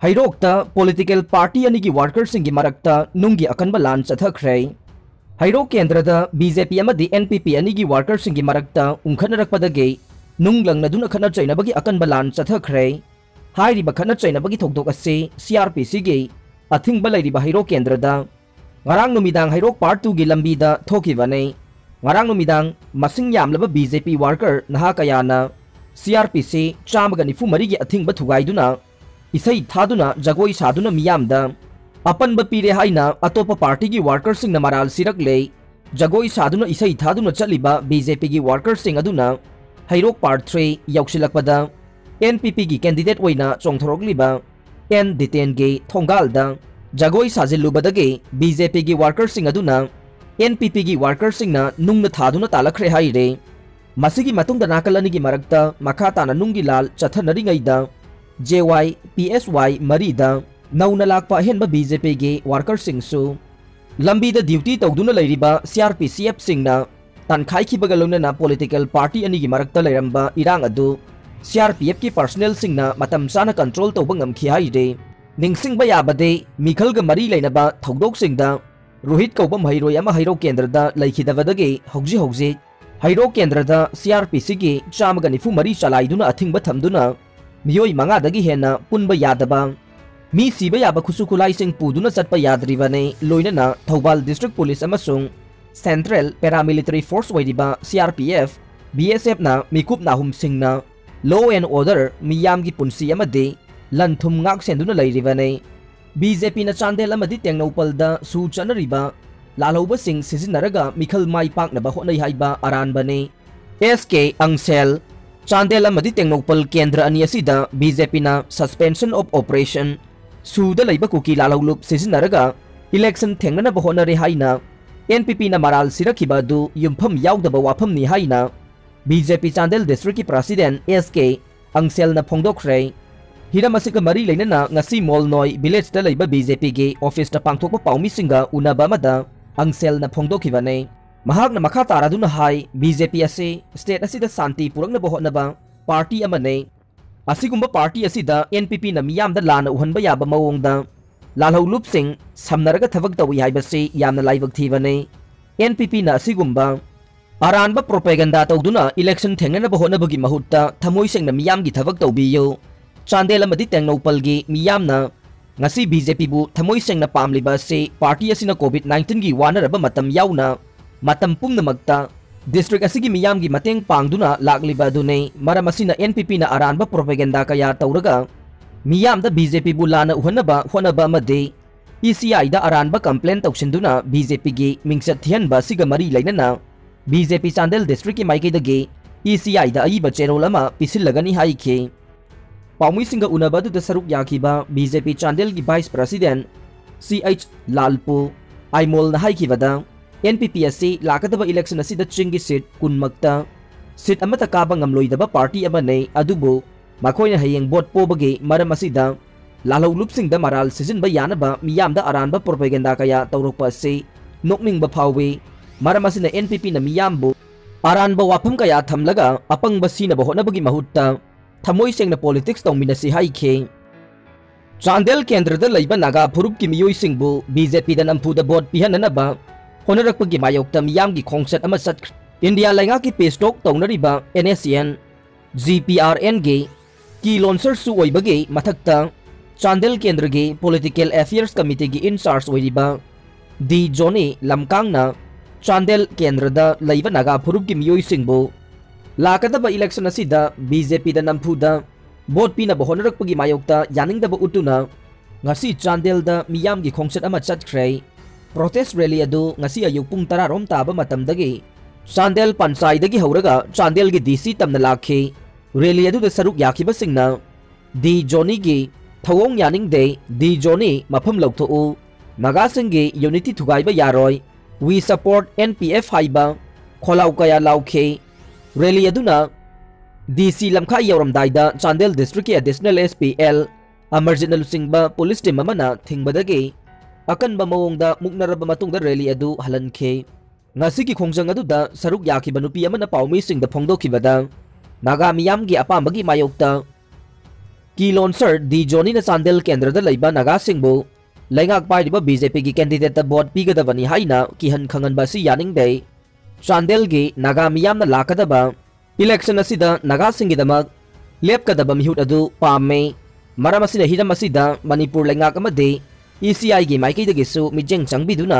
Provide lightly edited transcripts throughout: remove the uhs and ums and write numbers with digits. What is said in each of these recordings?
Heirokta political party Anigi workers Singgi Marakta Nunggi Akanba lan Chathakhre. Heirok Kendrada BJP amadi NPP Anigi workers Singgi Marakta Unkanarakpadage Nunglang Naduna Kana China Bagi Akanba lan Chathakhre. Hairiba Kana China Bagi Tokdok Ase CRPC ge Athing Balai Riba Heirok Kendrada Ngarang Numidang Heirok Part 2 gi Lambida Thokivane. Ngarang Numidang Masing Yamlaba BJP worker Nahakayana CRPC Chamagani Fumari gi Athing Bathugaiduna Isai Thaduna Jagoi Saduna Miyamda Apanba Pire Haina Atopa Party gi workers sing na maral sirakle Jagoi Saduna Isai Thaduna Chaliba BJP gi workers sing aduna Heirok Part 3 Yauksilakpada NPP gi candidate oina chongthorogliba N Deten ge Thongalda Jagoi Sajilubadage BJP gi workers sing aduna NPP gi workers sing na nungna thaduna talakhre haire Masigi matungda nakalani gi marakta makata na nungi lal chathanari JY PSY Marida Nauna Lakpa Henba BJP ge worker Singsu Lambi the duty Togduna Lariba CRPCF Singna Tankai Kibagaluna na political party Anigi Marakta Leramba Irang Adu CRPF ki personnel Singna Matam Sana control Tobangam Kihaide Ningsing Bayabade Mikalga Mari Lainaba Togdok Singda Rohit Kobam Hairoyama Heirok Kendrada Laikidavadage Hogji Hogji Heirok Kendrada CRPC ge Chamaganifu Mari Chalaiduna Athing Batamduna Miyoi manga dagi hena punba yadaba mi siba yaba khusukulai sing puduna chatpa yadribane loinana Thoubal District Police amasung Central Paramilitary Force waidiba CRPF BSF na mikup nahum singna Law and Order miyamgi punsi amade lanthum ngak senduna lairibane BJP na Chandel amadi tengnopalda su chanariba lalauba sing sisinaraga mikhal mai paknaba honai haiba aranbane SK Angsel Chandel amadi tengnopal kendra ani asida BJP na suspension of operation suda laiba kuki lalaulup sisinaraga election thengnana bahonare haina NPP na maral sirakhiba du yumpham yaudaba wafam ni haina BJP Chandel district ki president SK Angsel na phongdokre hiramasika mari leinana ngasi molnoi village da laiba BJP ge office ta pangthokpa paumi singa unaba mada Angsel na phongdokhibane Mahagna makata araduna hai BJP ase state asida santi purangna bohonaba party amane asigumba party asida NPP na miyamda lana uhanba yaba mawongda lalhaulup sing samnaraga thavak tawi haibase yamna laibak thibane NPP na asigumba aranba propaganda tawduna election thengnana bohonabagi mahutta thamoi sing na miyamgi thavak tawbiyo Chandel amadi tengnopalgi miyamna ngasi BJP bu thamoi sing na pamliba se party asina COVID-19 gi wanaraba matam yauna Matam pumnamakta district asigi miyamgi mateng pangduna lakliba dunay maramasina NPP na aranba propaganda kaya tawraga miyamda BJP bulana uhanaba honaba made ECI da aranba complaint tawsinduna BJP gi mingsat thianba siga mari lainana BJP Chandel district ki maikaidage ECI da aiba cherolama pisilagani haike Paumi singa unaba du saruk yakiba BJP Chandel gi vice president CH Lalpu Aimol na haikibada NPP asi lakadaba election asi da Singgi seat kunmakta seat amata kaba ngamloidaba party amane adubo makoina hayeng bot pobage maram asida lalhaulup singda maral season ba yanaba miyamda aranba propaganda kaya tawrokpa asi nokningba phawe maram asina NPP na miyambo aranba wafam kaya thamlaga apangba sinaba honabagi mahutta thamoi sengna politics tawminasi haike Chandel kendrada laiba naga phurup ki miyoi singbu BJP da nampuda bot pihananaba Honorakpagi mayokta miyamgi khongsat ama sat India lainga ki pestok tawnariba NSN GPRN ge ki launcher su oibage mathakta Chandel Kendra ge Political Affairs Committee gi in charge oiriba D Johnny Lamkangna Chandel Kendra da laiba naga phurup gi miyoi singbo lakadaba election asida BJP da nampuda bot pina honorakpagi mayokta yaningdaba utuna ngasi Chandel da miyamgi khongsat ama chatkre Protest rally adu ngasi ayuk pung 10 rom taba matamdagi Chandel Pansai dagi hauraga Chandel gi DC tamna lakhi rally adu da saruk yakiba singna D Johnny gi thawong yaning de D Johnny mafam lautho naga singgi unity thugaiba yaroi we support NPF haiba kholau kaya laukhe rally aduna DC lamkha yawramdaida Chandel district ki additional SPL Amarjinal Singba police team amana thingbadagi Akanba mawongda muknaraba matungda rally adu halankhe ngasigi khongjang adu da saruk yakiba nupi amana paumi singda phongdokhibada naga miyamgi apambagi mayokta की लॉन्सर D जोनी ने चांदेल केंद्र the लैबा Naga सिंगबु लैंगाक पाइरिबा BJP की candidate boat पीगदबनी हाइना किहन खंगनबा सि यानिंगदे चांदेल गी नागा मियाम न लाकदबा election असिदा Naga सिंगिदमक लेपकदबा मिहुट अदु पामे मरम असिदा हिरम असिदा मणिपुर लैंगाक अमदे ECI गी माइकैदगिसु मिजेंग चंगबिदुना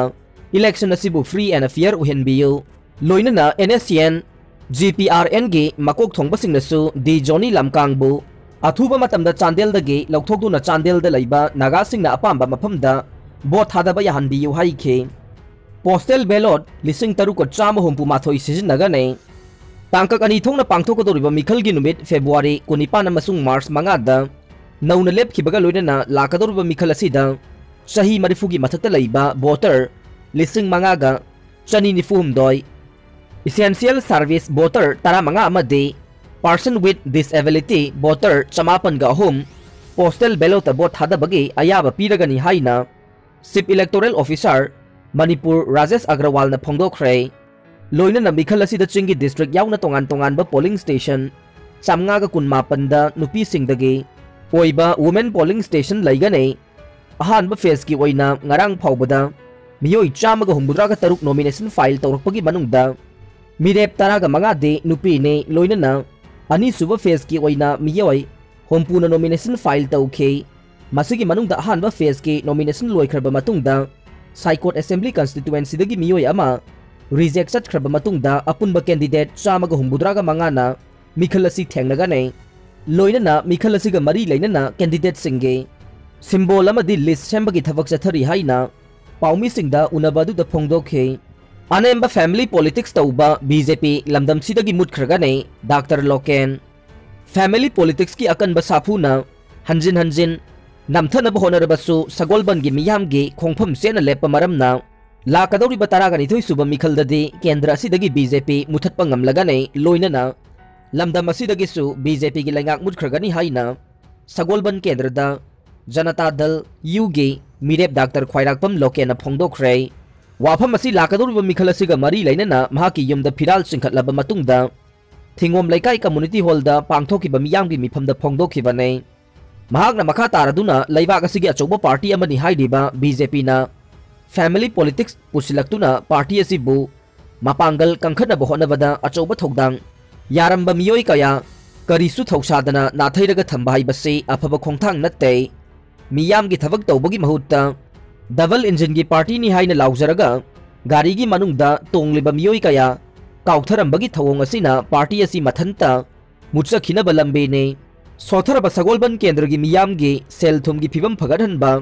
इलेक्शन असिबु फ्री एंड फेयर उहेनबियु लोइनना NSCN GPRN गी मकोक थोंगबसिंगनसु डी जोनी लमकांगबु अथुबा मतमदा चांदेलदगी लौथोकदुना चांदेलदा लैबा नागासिंगना अपांबा मफमदा बोट थादबा याहनबियु हाइखे पोस्टल बैलॉट लिसिंग तरुक चाम हुंपु माथोई सिजनगने तांकक अनि थोंगना पांगथोकदोरिबा मिखलगी नुमित फेब्रुआरी 19 अमसुंग मार्च 5 नौना लेपखिबगा लोइनना लाकदोरिबा मिखल असिदा सही मरिफुगी मथक्ता लैबा वोटर लिसिंग 5 चनी निफुमदोय इसेंशियल सर्विस वोटर 15 अमदे person with disability voter 54 postal ballot vote थादबगी अयाबा पीरगनी हाइना chief electoral officer Manipur Rajesh Agarwal ने फोंदोखरे लोइनना मिखल असिदा चिंगी डिस्ट्रिक्ट याउना तोंगान तोंगानबा पोलिंग स्टेशन 519 नुपी सिंगदगी ओइबा वुमेन पोलिंग स्टेशन लैगने अहानबा फेस की ओइना ngarang फाउबदा मियोई 163 नॉमिनेशन फाइल तौरपगी मनुंगदा मिरेप 15 दे नुपी ने लोइनना अनीसुबा फेस की ओइना मियोई होमपुना नॉमिनेशन फाइल तौखे मसिगी मनुंगदा अहानबा फेस की नॉमिनेशन लोइखरबा मतुंगदा साइकोट असेंबली कंस्टिट्युएंसी दगी मियोई अमा रिजेक्ट चटखरबा मतुंगदा अपुनबा कैंडिडेट 135 ना मिखल असि थेंगनगने लोइनना मिखल असिगा मरी लैनना कैंडिडेट सिंगे सिंबल अमदि लिस्ट सेंबगी थबक चथरी हाइना पाउमी सिंगदा उनबदुदा फोंदोखे अनेम्बा फैमिली पॉलिटिक्स तौबा बीजेपी लमदम सिदगी मुटखरगने डॉक्टर लोकेन फैमिली पॉलिटिक्स की अकनबा साफुना हंजिन हंजिन नमथनब होनरबसु सगोलबनगी मियामगी खोंफम सेना लेप मरमना लाकदौरिबा 12 सुबा मिखलददी केंद्र असिदगी बीजेपी मुथतपा ngamlagane लोइनना लमदम असिदगिसु बीजेपी की लैंगाक मुटखरगनी हाइना सगोलबन केंद्रदा जनता दल यूगी मिरेप डॉक्टर ख्वाइराकपम लोकेना फोंदोखरे वाफम असि लाकदौरिबा मिखल असिगा मरी लैनना महाकी युमदा फिराल सिंखटलबा मतुंगदा थिंगोम लैकाई कम्युनिटी हॉलदा पांगथोकिबा मियामगी मिफमदा फोंदोखिबने महाकना मखा तारदुना लैबाक असिगी अचौबा पार्टी अमनि हाइदिबा बीजेपी ना फैमिली पॉलिटिक्स पुसिलक्तुना पार्टी असिबु मपांगल कंखनबा होनबदा अचौबा थौदांग यारंबा मियोई कया करिसु थौसादना नाथैरगा थंबा हाइबसे अफबा खोंथांग नत्ते मियामगी थबक तौबगी महुत्ता डबल इंजन की पार्टी नि हाइना लाउजरगा गाड़ी की मनुंगदा तोंगलिबा मियोई कया काउथरंबगी थवोंग असिना पार्टी असि मथंता मुचखिनबा लंबेने सोथरबा सगोलबन केंद्र की मियामगी सेल थुमगी फिबम फगरहनबा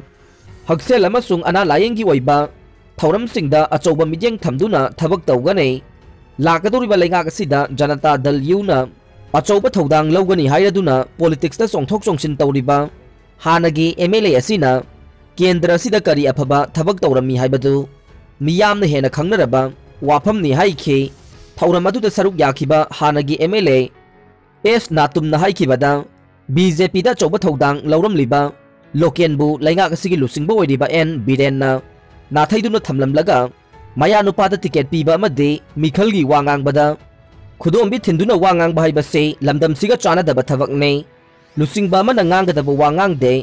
हक्सेल अमसुंग अना लायंगी ओइबा थौरम सिंगदा अचौबा मिजेंग थमदुना थबक तौगने लाकदोरिबा लैंगाक असिदा जनता दल यूना अचौबा थौदांग लौगनी हाइरदुना पॉलिटिक्स दा चोंथोक चोंसिन तौरिबा हानगी MLA असिना केंद्र असिदा करी अफबा थबक तौरमी हाइबदु मियामना हेना खंगनरबा वाफमनि हाइखे थौरम अदुदा सरुक याखिबा हानगी MLA S नातुमना हाइखिबदा BJP दा चौबा थौदांग लौरमलिबा लोकेनबु लैंगाक असिगी लुसिंगबा ओइरिबा N बिरेनना नाथैदुना थमलमलगा माया नुपादा टिकेट पीबा अमदे मिखलगी वांगांगबदा खुदोंबी थिंदुना वांगांगबा हाइबसे लमदमसिगा चानादबा थबकने लुसिंगबा अमना ngangadaba वांगांगदे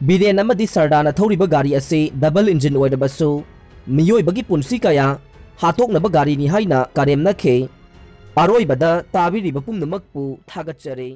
बिरेन अमदि सरदाना थौरिबा गाड़ी असे डबल इंजन ओइरबसु मियोइबगी पुंसी कया हातोकनबा गाड़ी नि हाइना कारेमनखे अरोइबदा ताबिरिबा पुंगनमकपु थागतचरे।